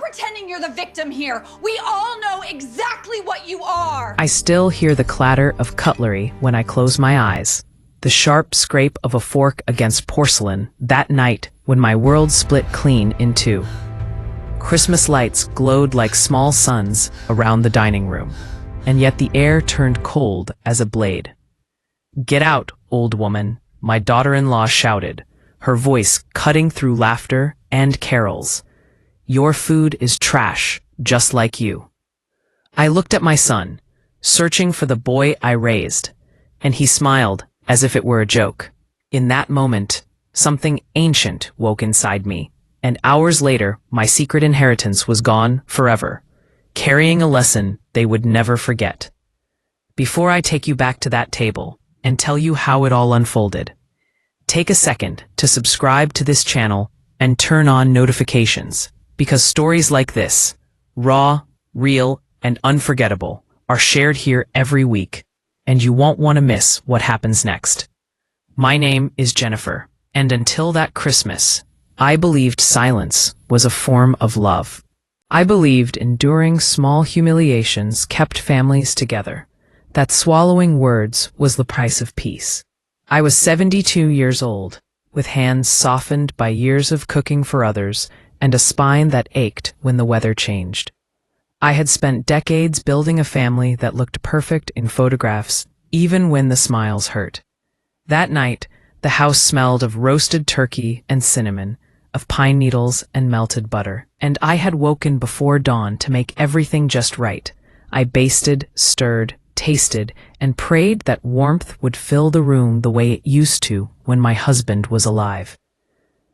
pretending you're the victim here. We all know exactly what you are. I still hear the clatter of cutlery when I close my eyes. The sharp scrape of a fork against porcelain that night when my world split clean in two. Christmas lights glowed like small suns around the dining room, and yet the air turned cold as a blade. "Get out, old woman," my daughter-in-law shouted, her voice cutting through laughter and carols. "Your food is trash, just like you." I looked at my son, searching for the boy I raised, and he smiled as if it were a joke. In that moment, something ancient woke inside me, and hours later, my secret inheritance was gone forever, carrying a lesson they would never forget. Before I take you back to that table and tell you how it all unfolded, take a second to subscribe to this channel and turn on notifications, because stories like this, raw, real, and unforgettable, are shared here every week, and you won't want to miss what happens next. My name is Jennifer, and until that Christmas, I believed silence was a form of love. I believed enduring small humiliations kept families together, that swallowing words was the price of peace. I was 72 years old, with hands softened by years of cooking for others and a spine that ached when the weather changed. I had spent decades building a family that looked perfect in photographs, even when the smiles hurt. That night, the house smelled of roasted turkey and cinnamon, of pine needles and melted butter, and I had woken before dawn to make everything just right. I basted, stirred, tasted, and prayed that warmth would fill the room the way it used to when my husband was alive.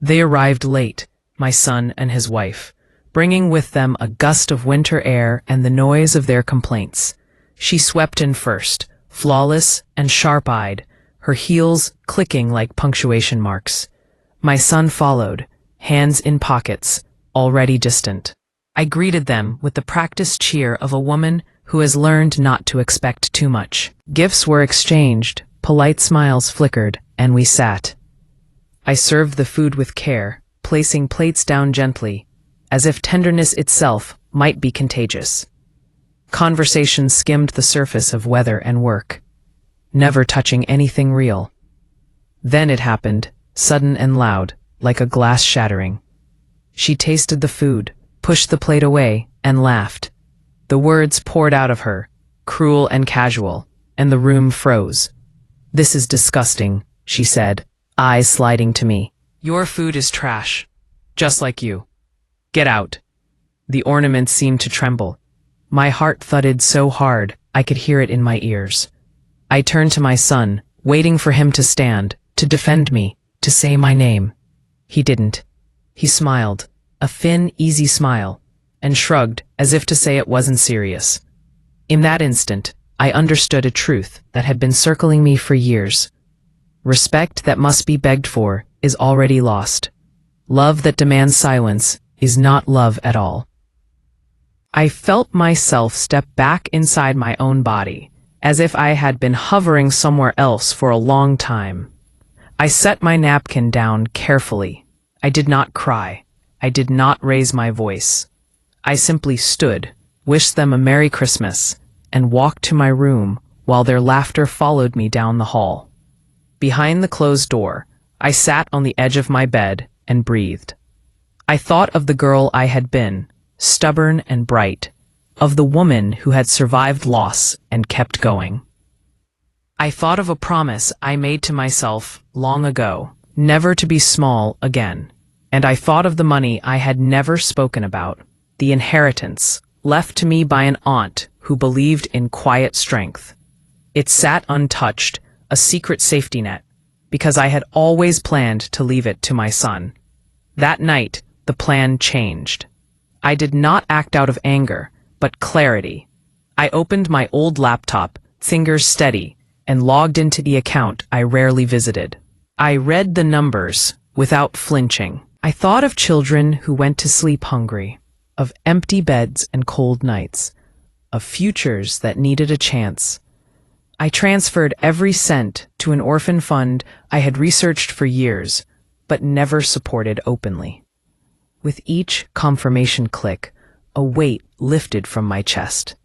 They arrived late, my son and his wife, bringing with them a gust of winter air and the noise of their complaints. She swept in first, flawless and sharp-eyed, her heels clicking like punctuation marks. My son followed, hands in pockets, already distant. I greeted them with the practiced cheer of a woman who has learned not to expect too much. Gifts were exchanged, polite smiles flickered, and we sat. I served the food with care, placing plates down gently, as if tenderness itself might be contagious. Conversation skimmed the surface of weather and work, never touching anything real. Then it happened, sudden and loud, like a glass shattering. She tasted the food, pushed the plate away, and laughed. The words poured out of her, cruel and casual, and the room froze. "This is disgusting," she said, eyes sliding to me. "Your food is trash, just like you. Get out." The ornaments seemed to tremble. My heart thudded so hard I could hear it in my ears. I turned to my son, waiting for him to stand, to defend me, to say my name. He didn't. He smiled, a thin, easy smile, and shrugged as if to say it wasn't serious. In that instant, I understood a truth that had been circling me for years. Respect that must be begged for is already lost. Love that demands silence is not love at all. I felt myself step back inside my own body, as if I had been hovering somewhere else for a long time. I set my napkin down carefully. I did not cry. I did not raise my voice. I simply stood, wished them a Merry Christmas, and walked to my room while their laughter followed me down the hall. Behind the closed door, I sat on the edge of my bed and breathed. I thought of the girl I had been, stubborn and bright, of the woman who had survived loss and kept going. I thought of a promise I made to myself long ago, never to be small again. And I thought of the money I had never spoken about, the inheritance left to me by an aunt who believed in quiet strength. It sat untouched, a secret safety net, because I had always planned to leave it to my son. That night, the plan changed. I did not act out of anger, but clarity. I opened my old laptop, fingers steady, and logged into the account I rarely visited. I read the numbers without flinching. I thought of children who went to sleep hungry, of empty beds and cold nights, of futures that needed a chance. I transferred every cent to an orphan fund I had researched for years, but never supported openly. With each confirmation click, a weight lifted from my chest.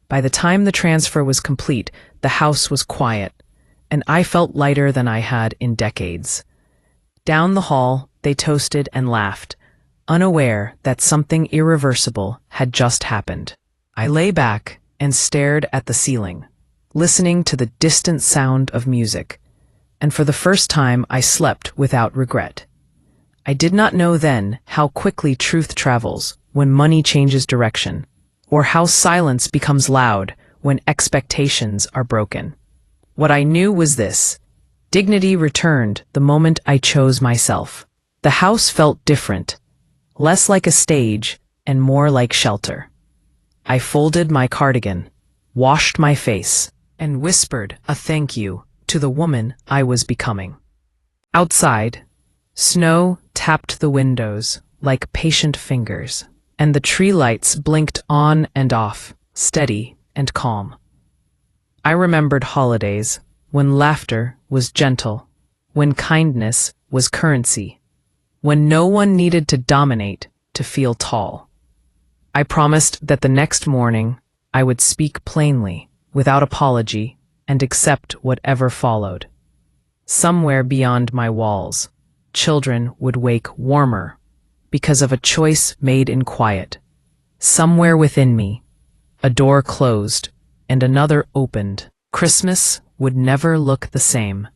By the time the transfer was complete, the house was quiet, and I felt lighter than I had in decades. Down the hall, they toasted and laughed, unaware that something irreversible had just happened. I lay back and stared at the ceiling, listening to the distant sound of music, and for the first time I slept without regret. I did not know then how quickly truth travels when money changes direction, or how silence becomes loud when expectations are broken. What I knew was this: dignity returned the moment I chose myself. The house felt different, less like a stage and more like shelter. I folded my cardigan, washed my face, and whispered a thank you to the woman I was becoming. Outside, snow tapped the windows like patient fingers, and the tree lights blinked on and off, steady and calm. I remembered holidays when laughter was gentle, when kindness was currency, when no one needed to dominate to feel tall. I promised that the next morning I would speak plainly, without apology, and accept whatever followed. Somewhere beyond my walls, children would wake warmer because of a choice made in quiet. Somewhere within me, a door closed and another opened. Christmas would never look the same,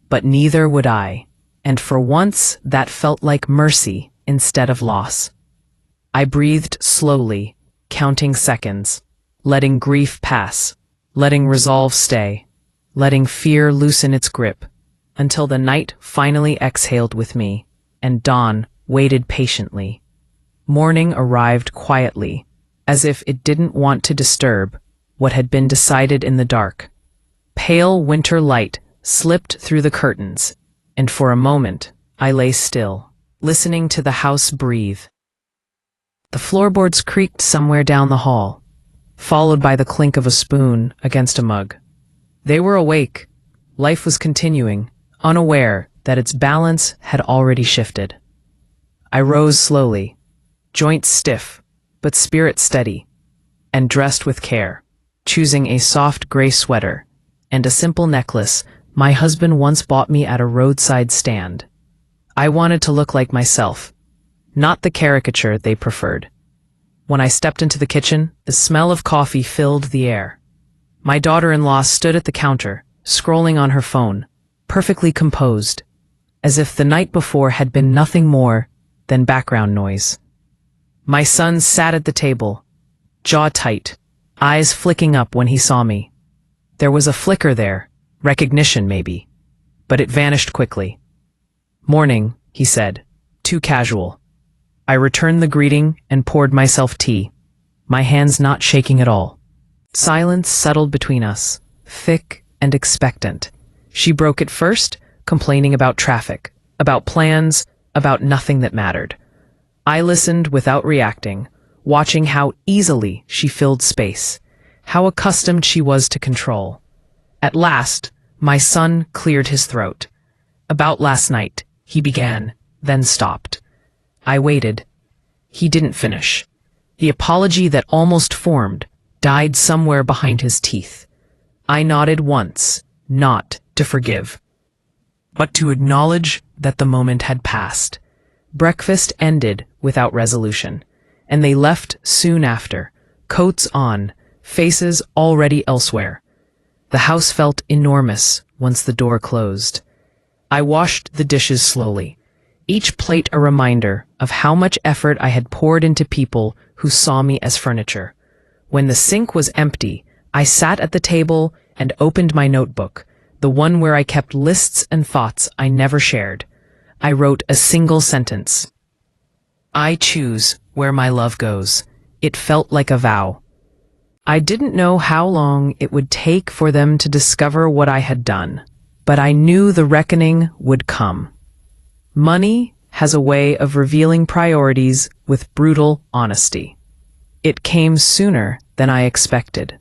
but neither would I, and for once that felt like mercy instead of loss. I breathed slowly, counting seconds, letting grief pass, letting resolve stay, letting fear loosen its grip, until the night finally exhaled with me, and dawn waited patiently. Morning arrived quietly, as if it didn't want to disturb what had been decided in the dark. Pale winter light slipped through the curtains, and for a moment I lay still, listening to the house breathe. The floorboards creaked somewhere down the hall, followed by the clink of a spoon against a mug. They were awake. Life was continuing, unaware that its balance had already shifted. I rose slowly, joints stiff, but spirit steady, and dressed with care, choosing a soft gray sweater and a simple necklace my husband once bought me at a roadside stand. I wanted to look like myself, not the caricature they preferred. When I stepped into the kitchen, the smell of coffee filled the air. My daughter-in-law stood at the counter, scrolling on her phone, perfectly composed, as if the night before had been nothing more than background noise. My son sat at the table, jaw tight, eyes flicking up when he saw me. There was a flicker there, recognition maybe, but it vanished quickly. "Morning," he said, too casual. I returned the greeting and poured myself tea, my hands not shaking at all. Silence settled between us, thick and expectant. She broke it first, complaining about traffic, about plans, about nothing that mattered. I listened without reacting, watching how easily she filled space, how accustomed she was to control. At last, my son cleared his throat. "About last night," he began, then stopped. I waited. He didn't finish. The apology that almost formed died somewhere behind his teeth. I nodded once, not to forgive, but to acknowledge that the moment had passed. Breakfast ended without resolution, and they left soon after, coats on, faces already elsewhere. The house felt enormous once the door closed. I washed the dishes slowly, each plate a reminder of how much effort I had poured into people who saw me as furniture. When the sink was empty, I sat at the table and opened my notebook, the one where I kept lists and thoughts I never shared. I wrote a single sentence. "I choose where my love goes." It felt like a vow. I didn't know how long it would take for them to discover what I had done, but I knew the reckoning would come. Money has a way of revealing priorities with brutal honesty. It came sooner than I expected.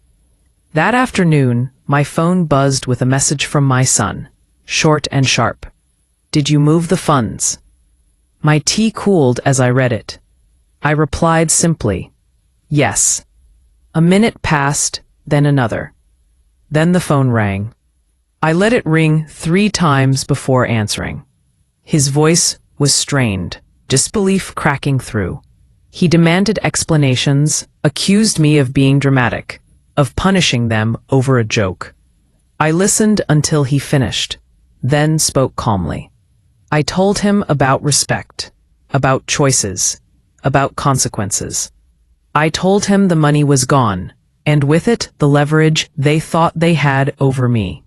That afternoon, my phone buzzed with a message from my son, short and sharp. "Did you move the funds?" My tea cooled as I read it. I replied simply, Yes. A minute passed, then another. Then the phone rang. I let it ring 3 times before answering. His voice was strained, disbelief cracking through. He demanded explanations, accused me of being dramatic, of punishing them over a joke. I listened until he finished, then spoke calmly. I told him about respect, about choices, about consequences. I told him the money was gone, and with it the leverage they thought they had over me.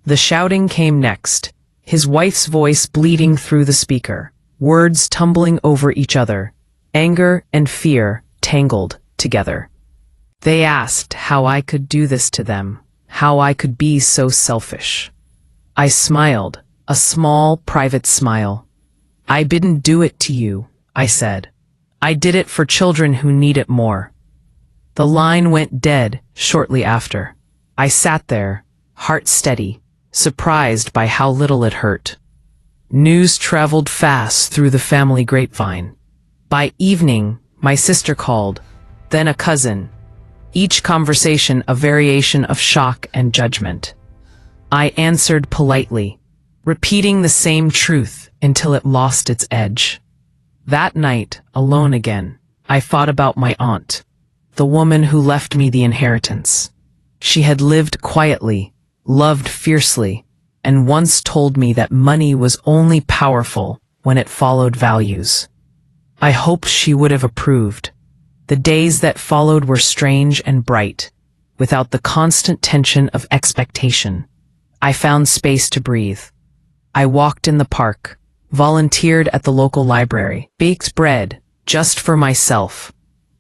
The shouting came next, his wife's voice bleeding through the speaker, words tumbling over each other, anger and fear tangled together. They asked how I could do this to them, how I could be so selfish. I smiled, a small, private smile. I didn't do it to you, I said. I did it for children who need it more. The line went dead shortly after. I sat there, heart steady, surprised by how little it hurt. News traveled fast through the family grapevine. By evening, my sister called, then a cousin. Each conversation a variation of shock and judgment. I answered politely, repeating the same truth until it lost its edge. That night, alone again, I thought about my aunt, the woman who left me the inheritance. She had lived quietly, loved fiercely, and once told me that money was only powerful when it followed values. I hoped she would have approved. The days that followed were strange and bright, without the constant tension of expectation. I found space to breathe. I walked in the park, volunteered at the local library, baked bread just for myself.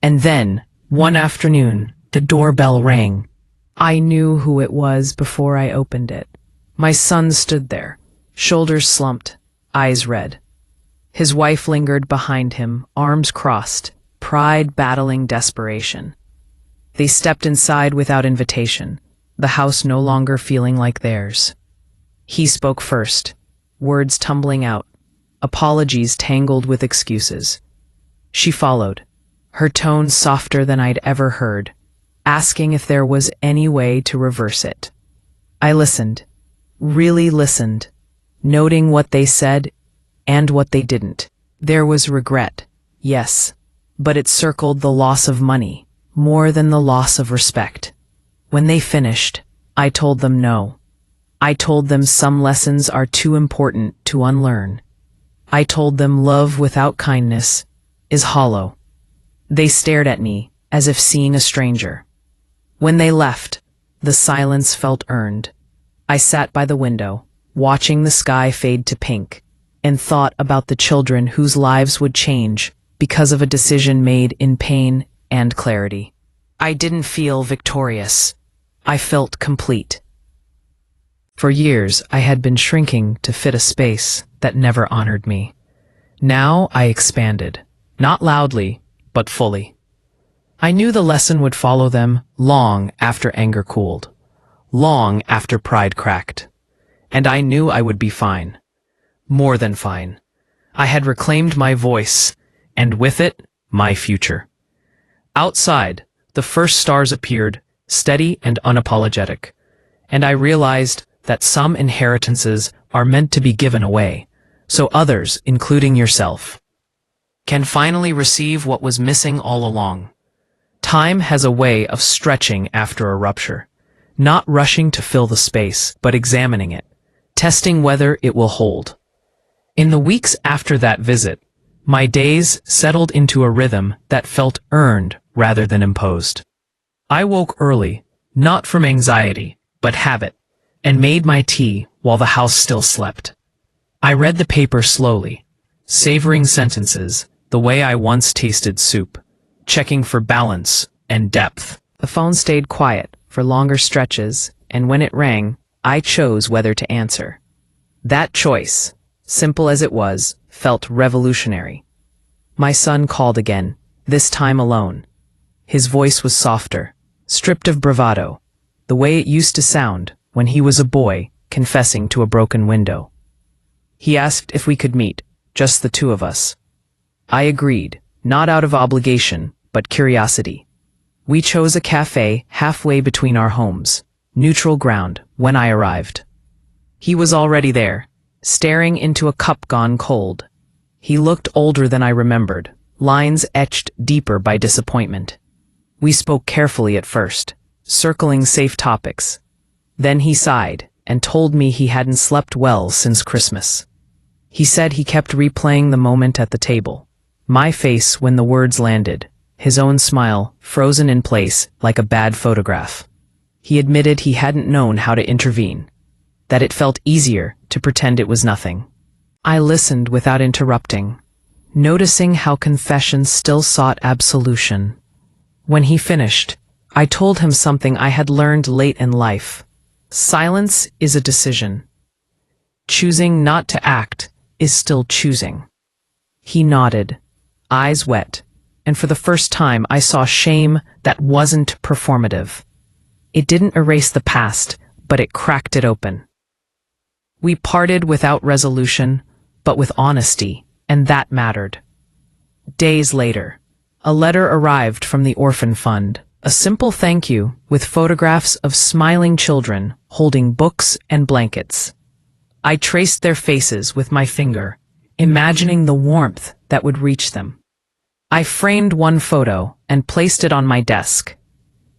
And then, one afternoon, the doorbell rang. I knew who it was before I opened it. My son stood there, shoulders slumped, eyes red. His wife lingered behind him, arms crossed, pride battling desperation. They stepped inside without invitation, the house no longer feeling like theirs. He spoke first, words tumbling out, apologies tangled with excuses. She followed, her tone softer than I'd ever heard, asking if there was any way to reverse it. I listened, really listened, noting what they said and what they didn't. There was regret, yes, but it circled the loss of money, more than the loss of respect. When they finished, I told them no. I told them some lessons are too important to unlearn. I told them love without kindness is hollow. They stared at me as if seeing a stranger. When they left, the silence felt earned. I sat by the window, watching the sky fade to pink, and thought about the children whose lives would change because of a decision made in pain and clarity. I didn't feel victorious. I felt complete. For years, I had been shrinking to fit a space that never honored me. Now I expanded, not loudly, but fully. I knew the lesson would follow them long after anger cooled, long after pride cracked. And I knew I would be fine. More than fine. I had reclaimed my voice, and with it, my future. Outside, the first stars appeared, steady and unapologetic, and I realized that some inheritances are meant to be given away, so others, including yourself, can finally receive what was missing all along. Time has a way of stretching after a rupture, not rushing to fill the space, but examining it, testing whether it will hold. In the weeks after that visit, my days settled into a rhythm that felt earned rather than imposed. I woke early, not from anxiety, but habit, and made my tea while the house still slept. I read the paper slowly, savoring sentences the way I once tasted soup, checking for balance and depth. The phone stayed quiet for longer stretches, and when it rang, I chose whether to answer. That choice, simple as it was, felt revolutionary. My son called again, this time alone. His voice was softer, stripped of bravado, the way it used to sound when he was a boy confessing to a broken window. He asked if we could meet, just the two of us. I agreed, not out of obligation, but curiosity. We chose a cafe halfway between our homes, neutral ground, when I arrived. He was already there, staring into a cup gone cold. He looked older than I remembered, lines etched deeper by disappointment. We spoke carefully at first, circling safe topics. Then he sighed and told me he hadn't slept well since Christmas. He said he kept replaying the moment at the table. My face when the words landed, his own smile frozen in place like a bad photograph. He admitted he hadn't known how to intervene, that it felt easier to pretend it was nothing. I listened without interrupting, noticing how confessions still sought absolution. When he finished, I told him something I had learned late in life. Silence is a decision. Choosing not to act is still choosing. He nodded, eyes wet, and for the first time I saw shame that wasn't performative. It didn't erase the past, but it cracked it open. We parted without resolution, but with honesty, and that mattered. Days later, a letter arrived from the orphan fund, a simple thank you with photographs of smiling children holding books and blankets. I traced their faces with my finger, imagining the warmth that would reach them. I framed one photo and placed it on my desk.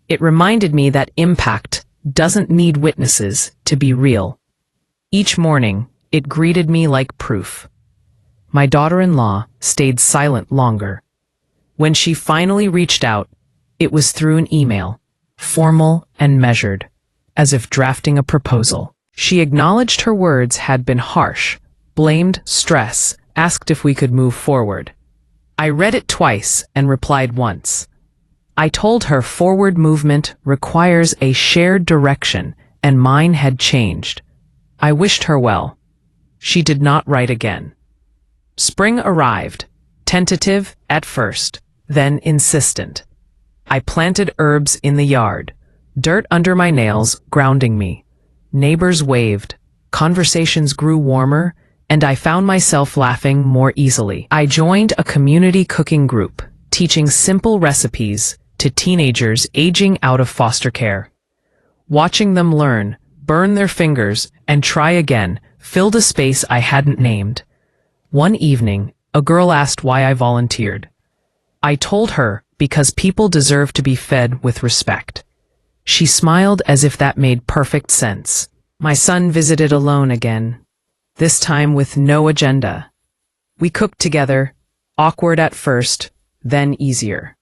It reminded me that impact doesn't need witnesses to be real. Each morning, it greeted me like proof. My daughter-in-law stayed silent longer. When she finally reached out, it was through an email, formal and measured, as if drafting a proposal. She acknowledged her words had been harsh, blamed stress, asked if we could move forward. I read it twice and replied once. I told her forward movement requires a shared direction, and mine had changed. I wished her well. She did not write again. Spring arrived, tentative at first, then insistent. I planted herbs in the yard, dirt under my nails grounding me. Neighbors waved, conversations grew warmer, and I found myself laughing more easily. I joined a community cooking group, teaching simple recipes to teenagers aging out of foster care. Watching them learn, burn their fingers, and try again filled a space I hadn't named. One evening, a girl asked why I volunteered. I told her because people deserve to be fed with respect. She smiled as if that made perfect sense. My son visited alone again, this time with no agenda. We cooked together, awkward at first, then easier.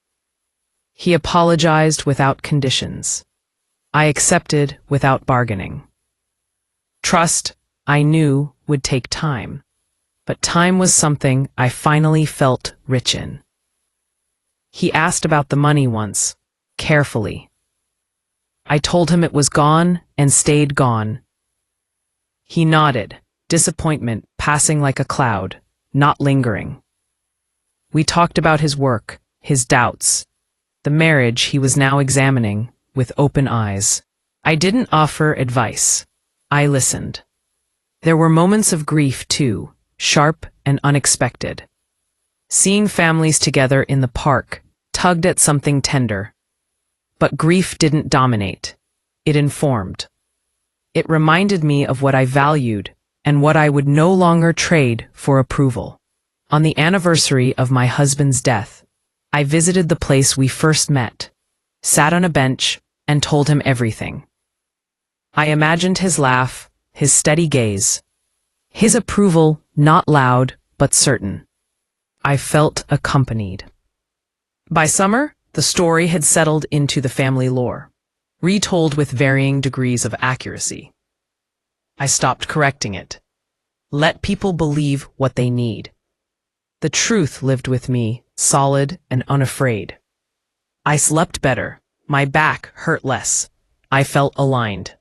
He apologized without conditions. I accepted without bargaining. Trust, I knew, would take time, but time was something I finally felt rich in. He asked about the money once, carefully. I told him it was gone and stayed gone. He nodded, disappointment passing like a cloud, not lingering. We talked about his work, his doubts, the marriage he was now examining with open eyes. I didn't offer advice. I listened. There were moments of grief too, sharp and unexpected. Seeing families together in the park tugged at something tender. But grief didn't dominate. It informed. It reminded me of what I valued and what I would no longer trade for approval. On the anniversary of my husband's death, I visited the place we first met, sat on a bench, and told him everything. I imagined his laugh, his steady gaze, his approval not loud but certain. I felt accompanied. By summer, the story had settled into the family lore, retold with varying degrees of accuracy. I stopped correcting it. Let people believe what they need. The truth lived with me, solid and unafraid. I slept better. My back hurt less. I felt aligned.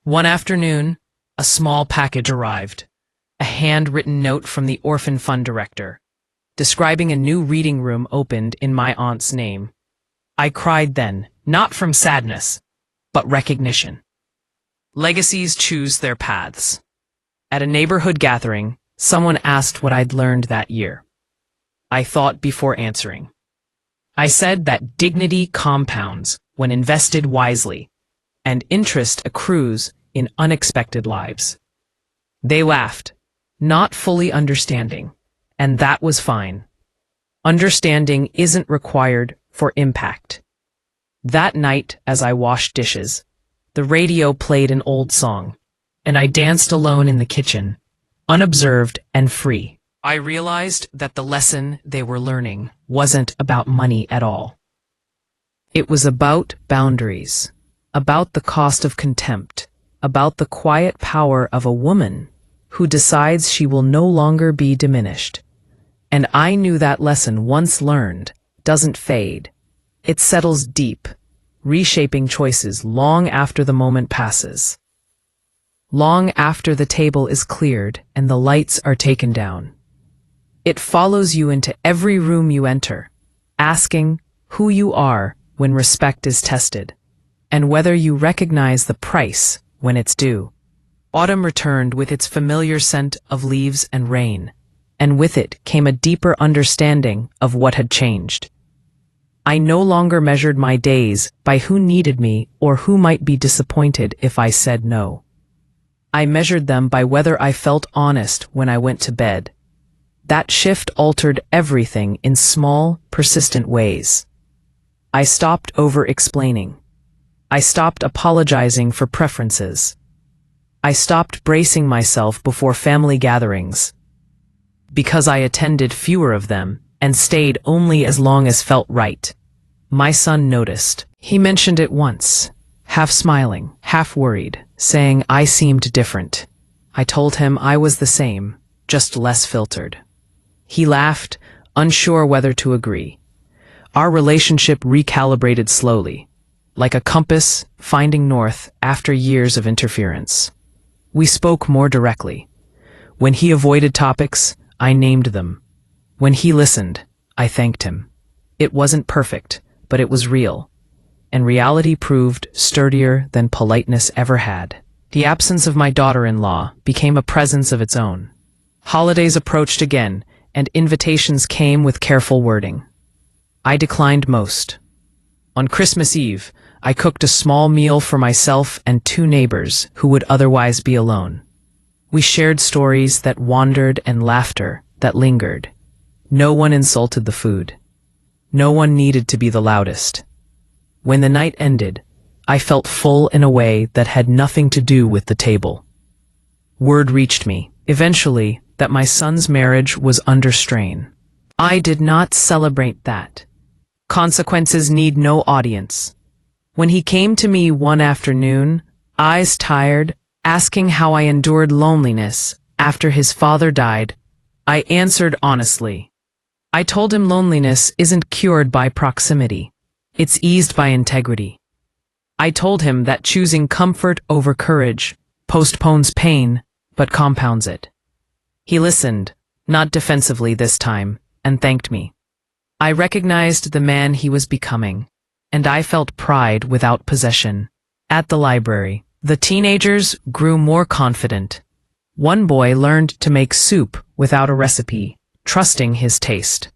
One afternoon, a small package arrived. A handwritten note from the orphan fund director, describing a new reading room opened in my aunt's name. I cried then, not from sadness, but recognition. Legacies choose their paths. At a neighborhood gathering, someone asked what I'd learned that year. I thought before answering. I said that dignity compounds when invested wisely, and interest accrues in unexpected lives. They laughed, not fully understanding, and that was fine. Understanding isn't required for impact. That night, as I washed dishes, the radio played an old song, and I danced alone in the kitchen, unobserved and free. I realized that the lesson they were learning wasn't about money at all. It was about boundaries, about the cost of contempt, about the quiet power of a woman who decides she will no longer be diminished. And I knew that lesson, once learned, doesn't fade. It settles deep, reshaping choices long after the moment passes. Long after the table is cleared and the lights are taken down. It follows you into every room you enter, asking who you are when respect is tested, and whether you recognize the price when it's due. Autumn returned with its familiar scent of leaves and rain, and with it came a deeper understanding of what had changed. I no longer measured my days by who needed me or who might be disappointed if I said no. I measured them by whether I felt honest when I went to bed. That shift altered everything in small, persistent ways. I stopped over-explaining. I stopped apologizing for preferences. I stopped bracing myself before family gatherings. Because I attended fewer of them and stayed only as long as felt right. My son noticed. He mentioned it once, half smiling, half worried, saying I seemed different. I told him I was the same, just less filtered. He laughed, unsure whether to agree. Our relationship recalibrated slowly, like a compass finding north after years of interference. We spoke more directly. When he avoided topics, I named them. When he listened, I thanked him. It wasn't perfect, but it was real. And reality proved sturdier than politeness ever had. The absence of my daughter-in-law became a presence of its own. Holidays approached again, and invitations came with careful wording. I declined most. On Christmas Eve, I cooked a small meal for myself and 2 neighbors who would otherwise be alone. We shared stories that wandered and laughter that lingered. No one insulted the food. No one needed to be the loudest. When the night ended, I felt full in a way that had nothing to do with the table. Word reached me, eventually, that my son's marriage was under strain. I did not celebrate that. Consequences need no audience. When he came to me one afternoon, eyes tired, asking how I endured loneliness after his father died, I answered honestly. I told him loneliness isn't cured by proximity. It's eased by integrity. I told him that choosing comfort over courage postpones pain, but compounds it. He listened, not defensively this time, and thanked me. I recognized the man he was becoming, and I felt pride without possession. At the library, the teenagers grew more confident. One boy learned to make soup without a recipe, trusting his taste.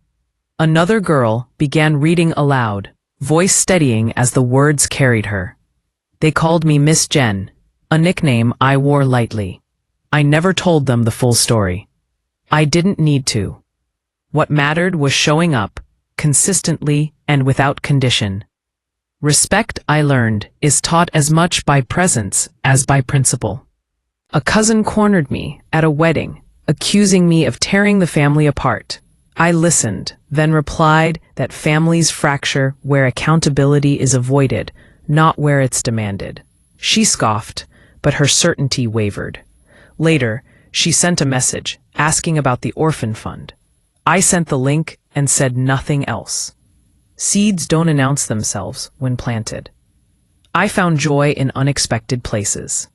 Another girl began reading aloud, voice steadying as the words carried her. They called me Miss Jen, a nickname I wore lightly. I never told them the full story. I didn't need to. What mattered was showing up, consistently and without condition. Respect, I learned, is taught as much by presence as by principle. A cousin cornered me at a wedding, accusing me of tearing the family apart. I listened, then replied that families fracture where accountability is avoided, not where it's demanded. She scoffed, but her certainty wavered. Later, she sent a message, asking about the orphan fund. I sent the link and said nothing else. Seeds don't announce themselves when planted. I found joy in unexpected places.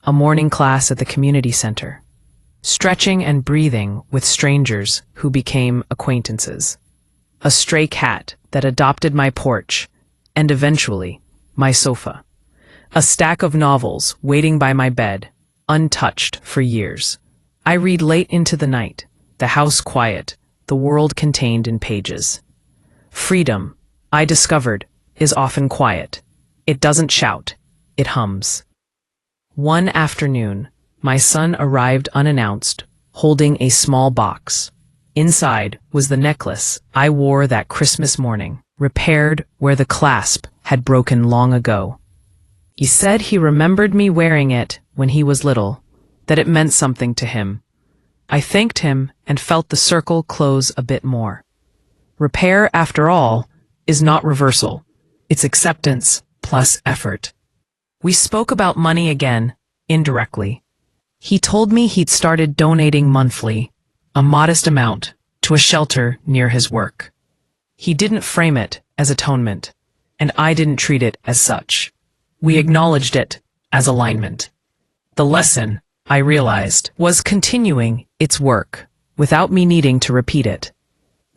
A morning class at the community center. Stretching and breathing with strangers who became acquaintances. A stray cat that adopted my porch, and eventually, my sofa. A stack of novels waiting by my bed, untouched for years. I read late into the night, the house quiet, the world contained in pages. Freedom, I discovered, is often quiet. It doesn't shout, it hums. One afternoon, my son arrived unannounced, holding a small box. Inside was the necklace I wore that Christmas morning, repaired where the clasp had broken long ago. He said he remembered me wearing it when he was little, that it meant something to him. I thanked him and felt the circle close a bit more. Repair, after all, is not reversal. It's acceptance plus effort. We spoke about money again, indirectly. He told me he'd started donating monthly, a modest amount, to a shelter near his work. He didn't frame it as atonement, and I didn't treat it as such. We acknowledged it as alignment. The lesson, I realized, was continuing its work without me needing to repeat it.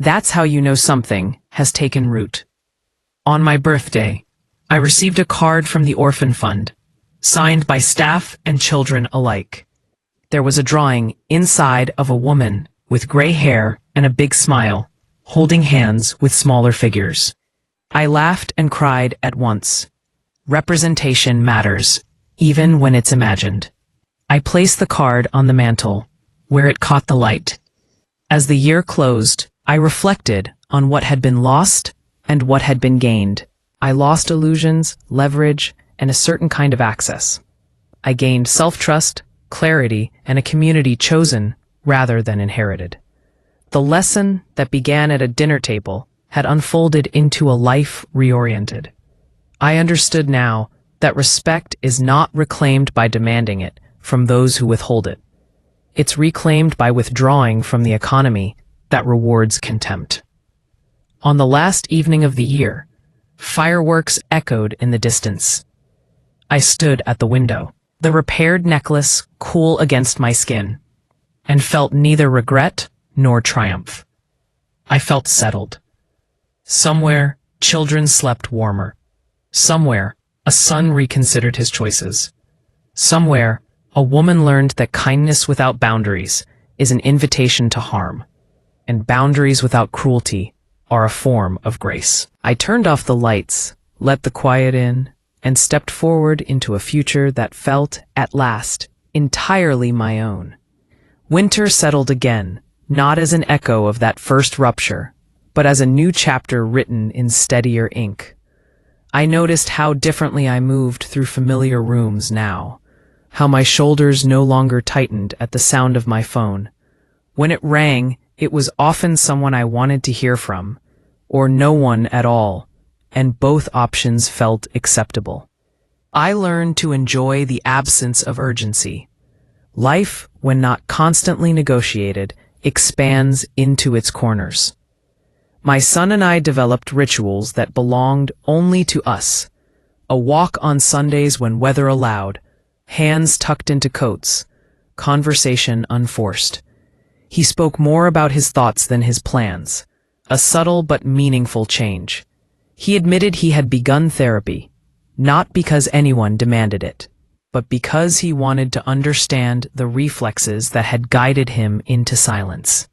That's how you know something has taken root. On my birthday, I received a card from the Orphan Fund, signed by staff and children alike. There was a drawing inside of a woman with gray hair and a big smile, holding hands with smaller figures. I laughed and cried at once. Representation matters, even when it's imagined. I placed the card on the mantle, where it caught the light. As the year closed, I reflected on what had been lost and what had been gained. I lost illusions, leverage, and a certain kind of access. I gained self-trust, clarity, and a community chosen rather than inherited. The lesson that began at a dinner table had unfolded into a life reoriented. I understood now that respect is not reclaimed by demanding it from those who withhold it. It's reclaimed by withdrawing from the economy that rewards contempt. On the last evening of the year, fireworks echoed in the distance. I stood at the window, the repaired necklace cool against my skin, and felt neither regret nor triumph. I felt settled. Somewhere, children slept warmer. Somewhere, a son reconsidered his choices. Somewhere, a woman learned that kindness without boundaries is an invitation to harm, and boundaries without cruelty are a form of grace. I turned off the lights, let the quiet in, and stepped forward into a future that felt, at last, entirely my own. Winter settled again, not as an echo of that first rupture, but as a new chapter written in steadier ink. I noticed how differently I moved through familiar rooms now, how my shoulders no longer tightened at the sound of my phone. When it rang, it was often someone I wanted to hear from, or no one at all, and both options felt acceptable. I learned to enjoy the absence of urgency. Life, when not constantly negotiated, expands into its corners. My son and I developed rituals that belonged only to us. A walk on Sundays when weather allowed, hands tucked into coats, conversation unforced. He spoke more about his thoughts than his plans, a subtle but meaningful change. He admitted he had begun therapy, not because anyone demanded it, but because he wanted to understand the reflexes that had guided him into silence.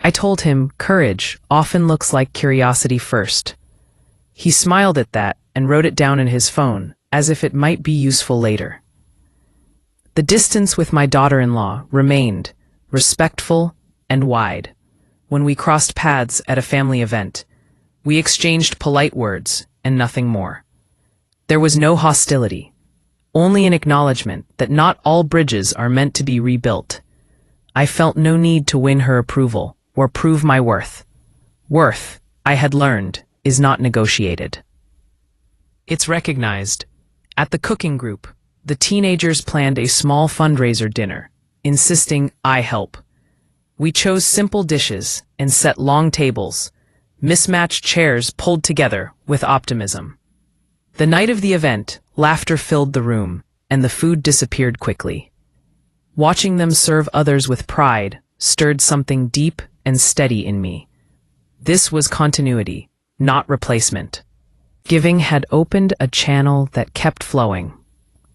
I told him courage often looks like curiosity first. He smiled at that and wrote it down in his phone, as if it might be useful later. The distance with my daughter-in-law remained respectful and wide. When we crossed paths at a family event, we exchanged polite words and nothing more. There was no hostility, only an acknowledgement that not all bridges are meant to be rebuilt. I felt no need to win her approval or prove my worth. Worth, I had learned, is not negotiated. It's recognized. At the cooking group, the teenagers planned a small fundraiser dinner, insisting I help. We chose simple dishes and set long tables, mismatched chairs pulled together with optimism. The night of the event, laughter filled the room, and the food disappeared quickly. Watching them serve others with pride stirred something deep and steady in me. This was continuity, not replacement. Giving had opened a channel that kept flowing.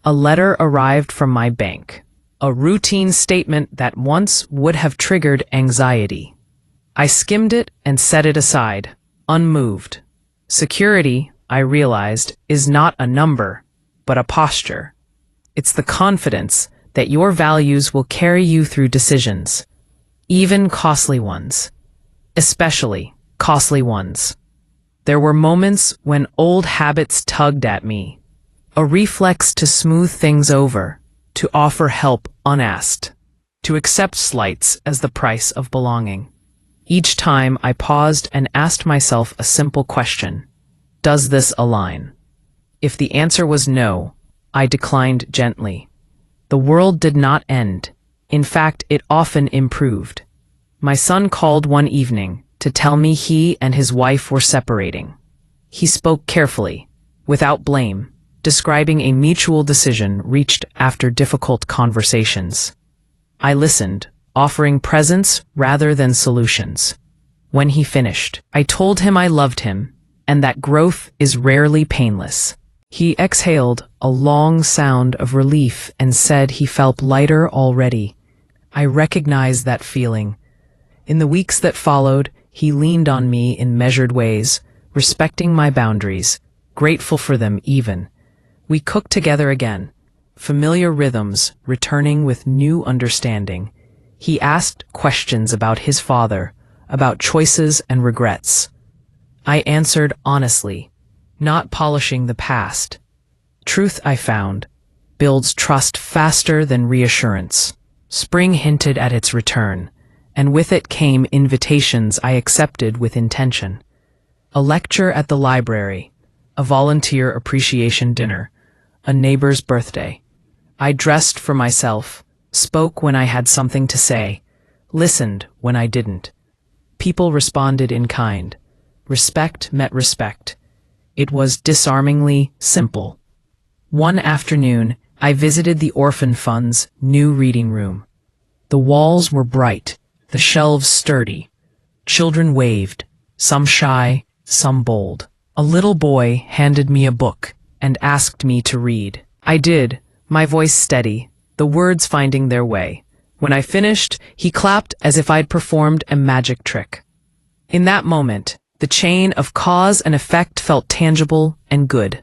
A letter arrived from my bank, a routine statement that once would have triggered anxiety. I skimmed it and set it aside, unmoved. Security, I realized, is not a number, but a posture. It's the confidence that your values will carry you through decisions, even costly ones, especially costly ones. There were moments when old habits tugged at me, a reflex to smooth things over, to offer help unasked, to accept slights as the price of belonging. Each time I paused and asked myself a simple question: does this align? If the answer was no, I declined gently. The world did not end. In fact, it often improved. My son called one evening to tell me he and his wife were separating. He spoke carefully, without blame, describing a mutual decision reached after difficult conversations. I listened, offering presence rather than solutions. When he finished, I told him I loved him and that growth is rarely painless. He exhaled a long sound of relief and said he felt lighter already. I recognized that feeling. In the weeks that followed, he leaned on me in measured ways, respecting my boundaries, grateful for them even. We cooked together again, familiar rhythms returning with new understanding. He asked questions about his father, about choices and regrets. I answered honestly, not polishing the past. Truth, I found, builds trust faster than reassurance. Spring hinted at its return, and with it came invitations I accepted with intention. A lecture at the library, a volunteer appreciation dinner, a neighbor's birthday. I dressed for myself, spoke when I had something to say, listened when I didn't. People responded in kind. Respect met respect. It was disarmingly simple. One afternoon, I visited the Orphan Fund's new reading room. The walls were bright, the shelves sturdy. Children waved, some shy, some bold. A little boy handed me a book and asked me to read. I did, my voice steady, the words finding their way. When I finished, he clapped as if I'd performed a magic trick. In that moment, the chain of cause and effect felt tangible and good.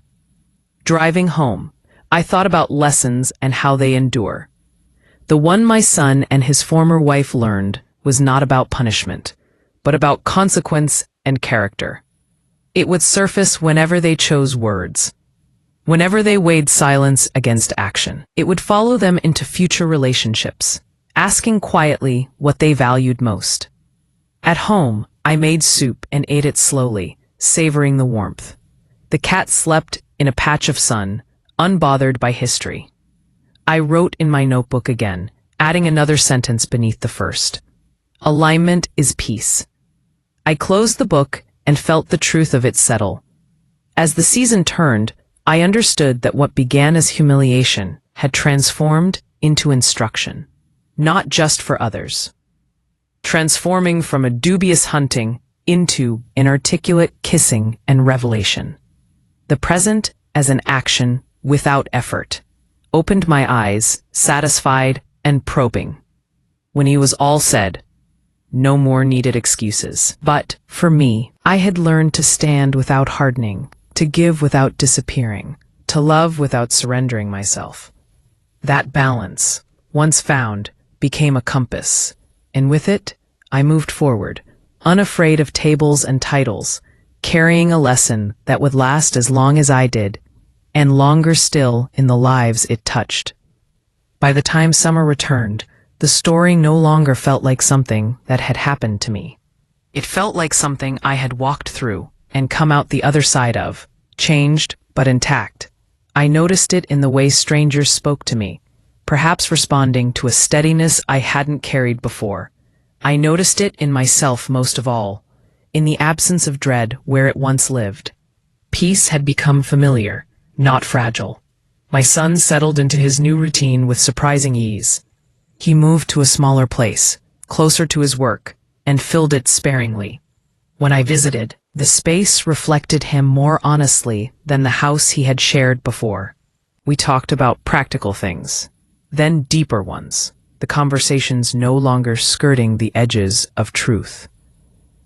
Driving home, I thought about lessons and how they endure. The one my son and his former wife learned was not about punishment, but about consequence and character. It would surface whenever they chose words, whenever they weighed silence against action. It would follow them into future relationships, asking quietly what they valued most. At home, I made soup and ate it slowly, savoring the warmth. The cat slept in a patch of sun, unbothered by history. I wrote in my notebook again, adding another sentence beneath the first. Alignment is peace. I closed the book and felt the truth of it settle. As the season turned, I understood that what began as humiliation had transformed into instruction, not just for others. Transforming from a dubious hunting into inarticulate kissing and revelation. The present as an action without effort opened my eyes, satisfied and probing. When he was all said, no more needed excuses. But, for me, I had learned to stand without hardening, to give without disappearing, to love without surrendering myself. That balance, once found, became a compass, and with it, I moved forward, unafraid of tables and titles, carrying a lesson that would last as long as I did, and longer still in the lives it touched. By the time summer returned, the story no longer felt like something that had happened to me. It felt like something I had walked through and come out the other side of, changed but intact. I noticed it in the way strangers spoke to me, perhaps responding to a steadiness I hadn't carried before. I noticed it in myself most of all, in the absence of dread where it once lived. Peace had become familiar, not fragile. My son settled into his new routine with surprising ease. He moved to a smaller place, closer to his work, and filled it sparingly. When I visited, the space reflected him more honestly than the house he had shared before. We talked about practical things, then deeper ones, the conversations no longer skirting the edges of truth.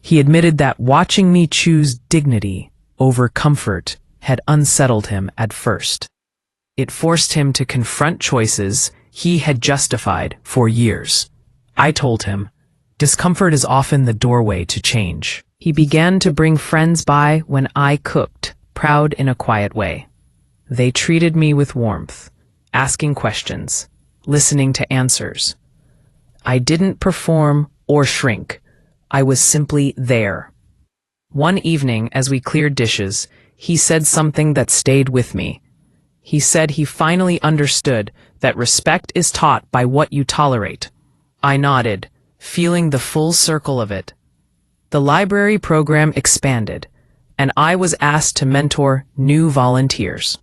He admitted that watching me choose dignity over comfort had unsettled him at first. It forced him to confront choices he had justified for years. I told him, discomfort is often the doorway to change. He began to bring friends by when I cooked, proud in a quiet way. They treated me with warmth, asking questions, listening to answers. I didn't perform or shrink. I was simply there. One evening, as we cleared dishes, he said something that stayed with me. He said he finally understood that respect is taught by what you tolerate. I nodded, feeling the full circle of it. The library program expanded, and I was asked to mentor new volunteers.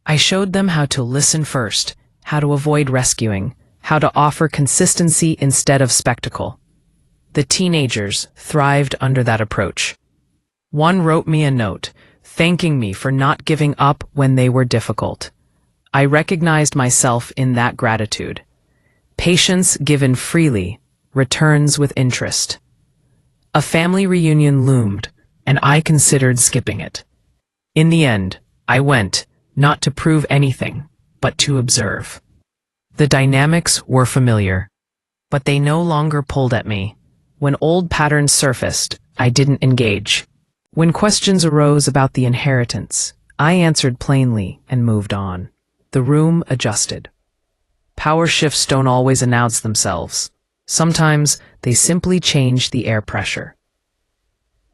I showed them how to listen first, how to avoid rescuing, how to offer consistency instead of spectacle. The teenagers thrived under that approach. One wrote me a note, thanking me for not giving up when they were difficult. I recognized myself in that gratitude. Patience given freely returns with interest. A family reunion loomed, and I considered skipping it. In the end, I went, not to prove anything, but to observe. The dynamics were familiar, but they no longer pulled at me. When old patterns surfaced, I didn't engage. When questions arose about the inheritance, I answered plainly and moved on. The room adjusted. Power shifts don't always announce themselves. Sometimes they simply change the air pressure.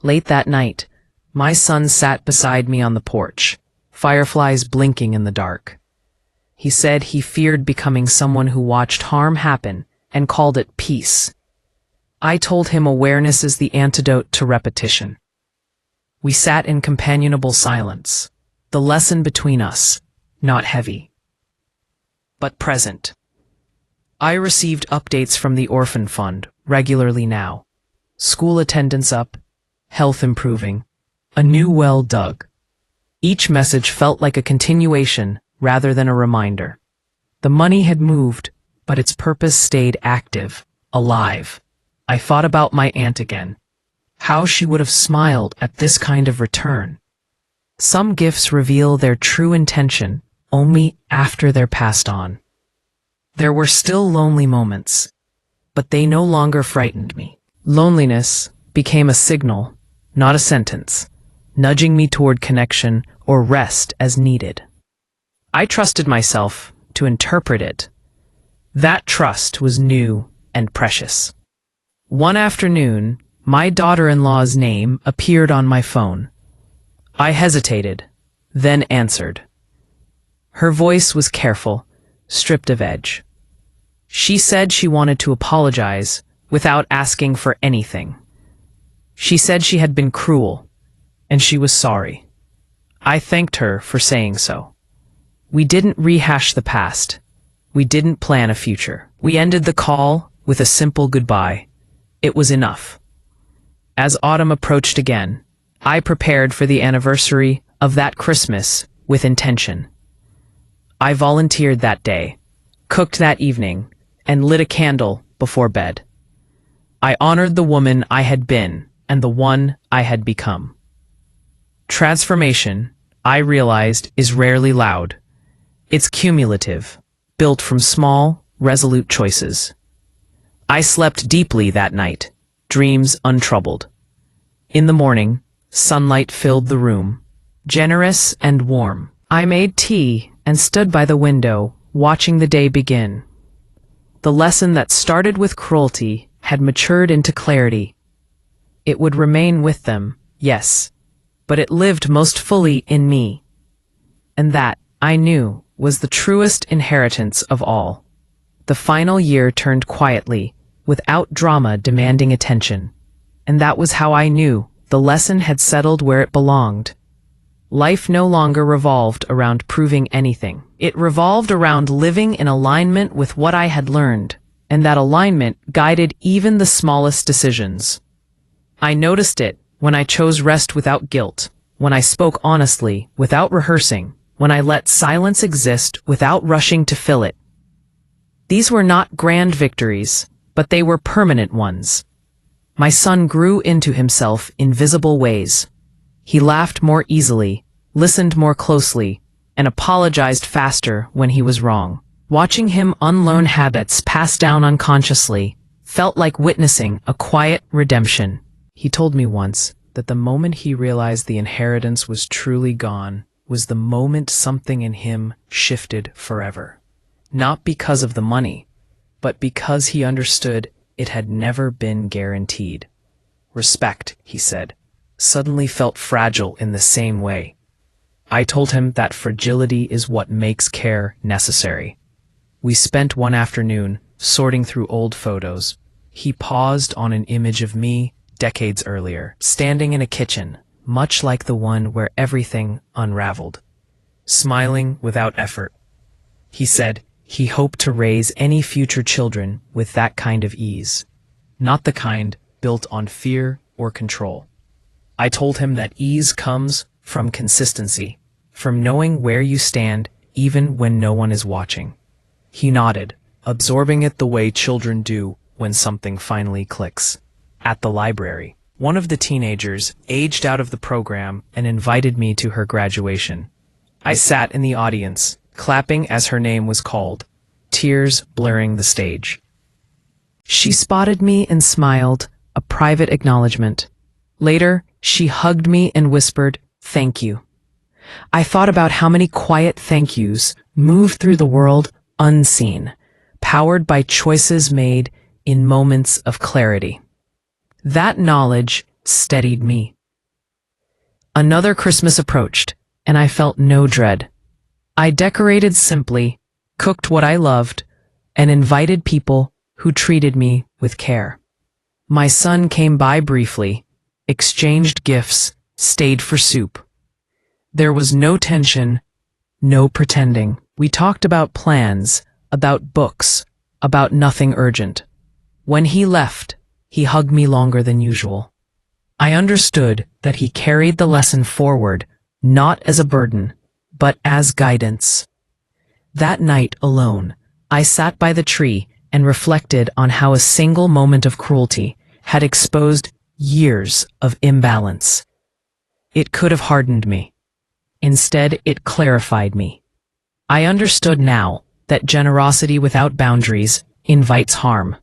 Late that night, my son sat beside me on the porch, fireflies blinking in the dark. He said he feared becoming someone who watched harm happen and called it peace. I told him awareness is the antidote to repetition. We sat in companionable silence, the lesson between us, not heavy, but present. I received updates from the Orphan Fund regularly now. School attendance up, health improving, a new well dug. Each message felt like a continuation rather than a reminder. The money had moved, but its purpose stayed active, alive. I thought about my aunt again. How she would have smiled at this kind of return. Some gifts reveal their true intention only after they're passed on. There were still lonely moments, but they no longer frightened me. Loneliness became a signal, not a sentence, nudging me toward connection or rest as needed. I trusted myself to interpret it. That trust was new and precious. One afternoon, my daughter-in-law's name appeared on my phone. I hesitated, then answered. Her voice was careful, stripped of edge. She said she wanted to apologize without asking for anything. She said she had been cruel, and she was sorry. I thanked her for saying so. We didn't rehash the past. We didn't plan a future. We ended the call with a simple goodbye. It was enough. As autumn approached again, I prepared for the anniversary of that Christmas with intention. I volunteered that day, cooked that evening, and lit a candle before bed. I honored the woman I had been and the one I had become. Transformation, I realized, is rarely loud. It's cumulative, built from small, resolute choices. I slept deeply that night, dreams untroubled. In the morning, sunlight filled the room, generous and warm. I made tea and stood by the window, watching the day begin. The lesson that started with cruelty had matured into clarity. It would remain with them, yes, but it lived most fully in me. And that, I knew, was the truest inheritance of all. The final year turned quietly, without drama demanding attention. And that was how I knew the lesson had settled where it belonged. Life no longer revolved around proving anything. It revolved around living in alignment with what I had learned, and that alignment guided even the smallest decisions. I noticed it when I chose rest without guilt, when I spoke honestly without rehearsing, when I let silence exist without rushing to fill it. These were not grand victories, but they were permanent ones. My son grew into himself in visible ways. He laughed more easily, listened more closely, and apologized faster when he was wrong. Watching him unlearn habits passed down unconsciously felt like witnessing a quiet redemption. He told me once that the moment he realized the inheritance was truly gone was the moment something in him shifted forever. Not because of the money, but because he understood it had never been guaranteed. Respect, he said, suddenly felt fragile in the same way. I told him that fragility is what makes care necessary. We spent one afternoon sorting through old photos. He paused on an image of me decades earlier, standing in a kitchen, much like the one where everything unraveled, smiling without effort. He said he hoped to raise any future children with that kind of ease, not the kind built on fear or control. I told him that ease comes from consistency, from knowing where you stand even when no one is watching. He nodded, absorbing it the way children do when something finally clicks. At the library, one of the teenagers aged out of the program and invited me to her graduation. I sat in the audience, clapping as her name was called, tears blurring the stage. She spotted me and smiled, a private acknowledgement. Later, she hugged me and whispered, "Thank you." I thought about how many quiet thank yous move through the world unseen, powered by choices made in moments of clarity. That knowledge steadied me. Another Christmas approached, and I felt no dread. I decorated simply, cooked what I loved, and invited people who treated me with care. My son came by briefly, exchanged gifts, stayed for soup. There was no tension, no pretending. We talked about plans, about books, about nothing urgent. When he left, he hugged me longer than usual. I understood that he carried the lesson forward, not as a burden, but as guidance. That night alone, I sat by the tree and reflected on how a single moment of cruelty had exposed years of imbalance. It could have hardened me. Instead, it clarified me. I understood now that generosity without boundaries invites harm,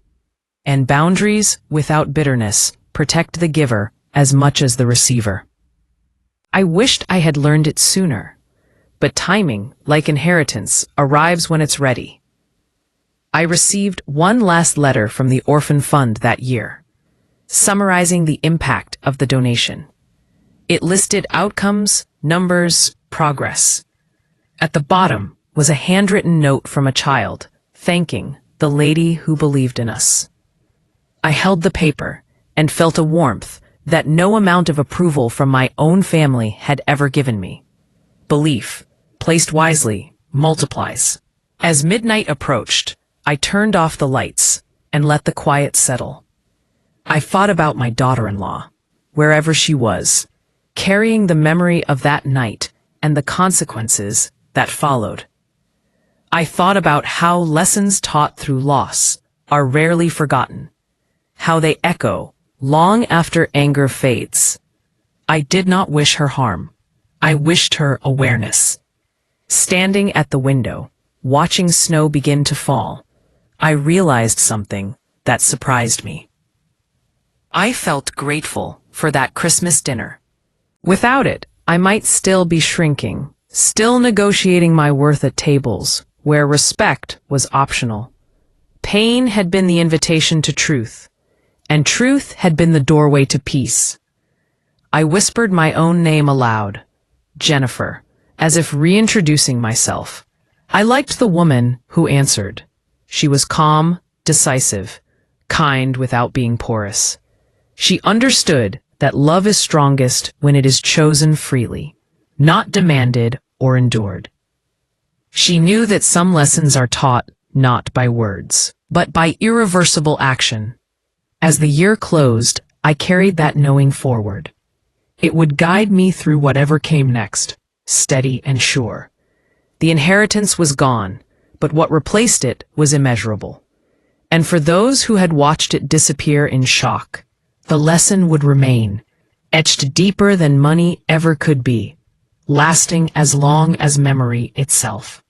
and boundaries without bitterness protect the giver as much as the receiver. I wished I had learned it sooner, but timing, like inheritance, arrives when it's ready. I received one last letter from the Orphan Fund that year, summarizing the impact of the donation. It listed outcomes, numbers, progress. At the bottom was a handwritten note from a child, thanking the lady who believed in us. I held the paper and felt a warmth that no amount of approval from my own family had ever given me. Belief, placed wisely, multiplies. As midnight approached, I turned off the lights and let the quiet settle. I thought about my daughter-in-law, wherever she was, carrying the memory of that night and the consequences that followed. I thought about how lessons taught through loss are rarely forgotten, how they echo long after anger fades. I did not wish her harm. I wished her awareness. Standing at the window, watching snow begin to fall, I realized something that surprised me. I felt grateful for that Christmas dinner. Without it, I might still be shrinking, still negotiating my worth at tables where respect was optional. Pain had been the invitation to truth, and truth had been the doorway to peace. I whispered my own name aloud, Jennifer, as if reintroducing myself. I liked the woman who answered. She was calm, decisive, kind without being porous. She understood that love is strongest when it is chosen freely, not demanded or endured. She knew that some lessons are taught not by words, but by irreversible action. As the year closed, I carried that knowing forward. It would guide me through whatever came next, steady and sure. The inheritance was gone, but what replaced it was immeasurable. And for those who had watched it disappear in shock, the lesson would remain. etched deeper than money ever could be, lasting as long as memory itself.